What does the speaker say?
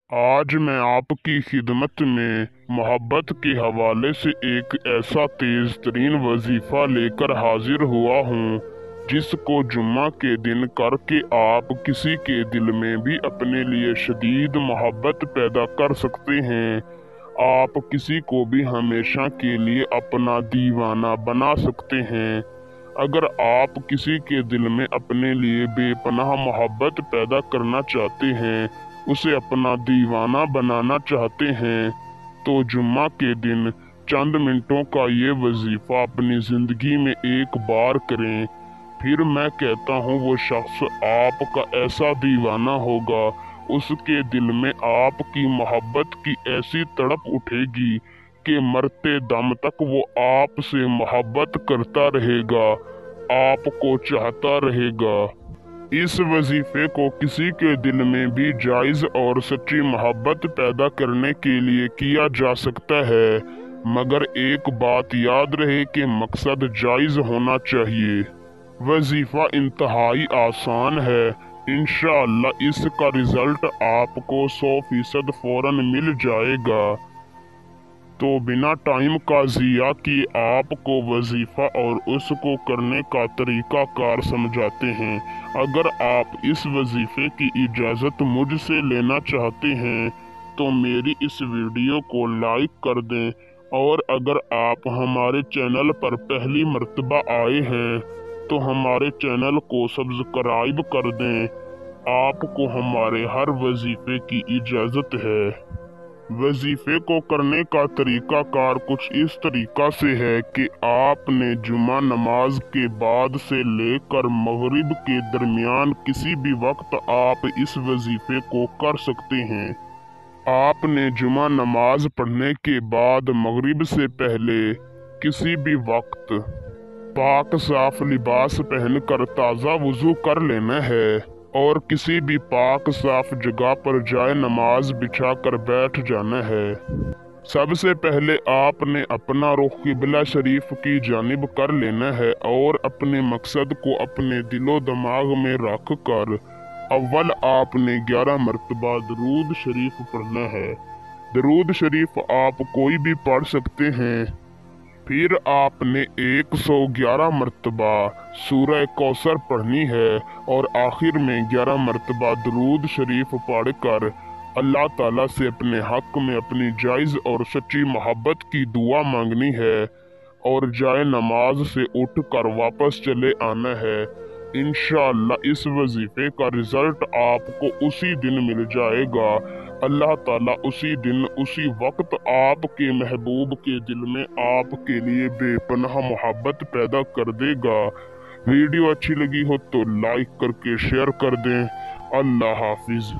आज मैं आपकी खिदमत में मोहब्बत के हवाले से एक ऐसा तेज़ तरीन वजीफ़ा लेकर हाजिर हुआ हूँ जिसको जुम्मा के दिन करके आप किसी के दिल में भी अपने लिए शदीद मोहब्बत पैदा कर सकते हैं। आप किसी को भी हमेशा के लिए अपना दीवाना बना सकते हैं। अगर आप किसी के दिल में अपने लिए बेपनाह मोहब्बत पैदा करना चाहते हैं, उसे अपना दीवाना बनाना चाहते हैं, तो जुम्मा के दिन चंद मिनटों का ये वजीफ़ा अपनी ज़िंदगी में एक बार करें। फिर मैं कहता हूँ वो शख्स आपका ऐसा दीवाना होगा, उसके दिल में आपकी मोहब्बत की ऐसी तड़प उठेगी कि मरते दम तक वो आपसे मोहब्बत करता रहेगा, आपको चाहता रहेगा। इस वजीफे को किसी के दिल में भी जायज़ और सच्ची मोहब्बत पैदा करने के लिए किया जा सकता है, मगर एक बात याद रहे कि मकसद जायज़ होना चाहिए। वजीफ़ा इंतहाई आसान है। इंशाअल्लाह इसका रिज़ल्ट आपको 100% फ़ौरन मिल जाएगा। तो बिना टाइम का ज़िया किए आपको वजीफ़ा और उसको करने का तरीका कार समझाते हैं। अगर आप इस वजीफ़े की इजाज़त मुझसे लेना चाहते हैं तो मेरी इस वीडियो को लाइक कर दें, और अगर आप हमारे चैनल पर पहली मर्तबा आए हैं तो हमारे चैनल को सब्सक्राइब कर दें। आपको हमारे हर वजीफ़े की इजाज़त है। वजीफे को करने का तरीका कार कुछ इस तरीका से है कि आपने जुमा नमाज के बाद से लेकर मगरिब के दरमियान किसी भी वक्त आप इस वजीफे को कर सकते हैं। आपने जुमा नमाज पढ़ने के बाद मगरिब से पहले किसी भी वक्त पाक साफ लिबास पहनकर ताज़ा वुज़ू कर लेना है और किसी भी पाक साफ जगह पर जाए नमाज बिछा कर बैठ जाना है। सबसे पहले आपने अपना रुख किबला शरीफ की जानिब कर लेना है और अपने मकसद को अपने दिलो दिमाग में रख कर अव्वल आपने 11 मरतबा दरूद शरीफ पढ़ना है। दरूद शरीफ आप कोई भी पढ़ सकते हैं। फिर आपने 111 मरतबा सूरह कौसर पढ़नी है और आखिर में 11 मरतबा दरूद शरीफ पढ़कर अल्लाह ताला से अपने हक में अपनी जायज़ और सच्ची मोहब्बत की दुआ मांगनी है और जाए नमाज से उठकर वापस चले आना है। इंशाअल्लाह इस वजीफे का रिजल्ट आपको उसी दिन मिल जाएगा। अल्लाह ताला उसी दिन उसी वक्त आपके महबूब के दिल में आपके लिए बेपनाह मोहब्बत पैदा कर देगा। वीडियो अच्छी लगी हो तो लाइक करके शेयर कर दें। अल्लाह हाफिज।